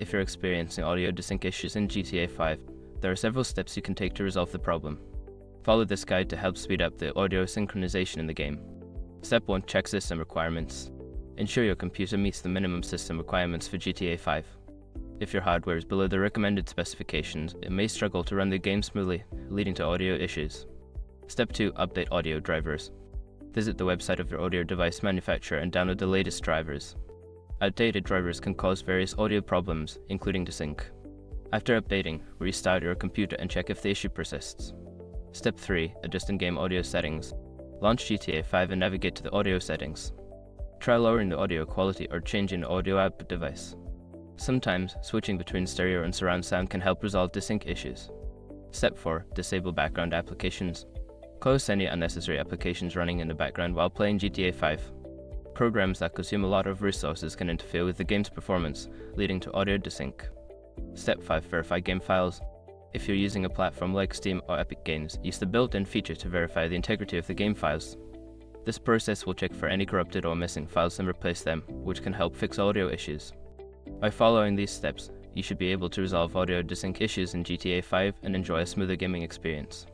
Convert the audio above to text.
If you're experiencing audio desync issues in GTA 5, there are several steps you can take to resolve the problem. Follow this guide to help speed up the audio synchronization in the game. Step 1. Check system requirements. Ensure your computer meets the minimum system requirements for GTA 5. If your hardware is below the recommended specifications, it may struggle to run the game smoothly, leading to audio issues. Step 2. Update audio drivers. Visit the website of your audio device manufacturer and download the latest drivers. Outdated drivers can cause various audio problems, including desync. After updating, restart your computer and check if the issue persists. Step 3. Adjust in-game audio settings. Launch GTA 5 and navigate to the audio settings. Try lowering the audio quality or changing the audio output device. Sometimes, switching between stereo and surround sound can help resolve desync issues. Step 4. Disable background applications. Close any unnecessary applications running in the background while playing GTA 5. Programs that consume a lot of resources can interfere with the game's performance, leading to audio desync. Step 5. Verify game files. If you're using a platform like Steam or Epic Games, use the built-in feature to verify the integrity of the game files. This process will check for any corrupted or missing files and replace them, which can help fix audio issues. By following these steps, you should be able to resolve audio desync issues in GTA 5 and enjoy a smoother gaming experience.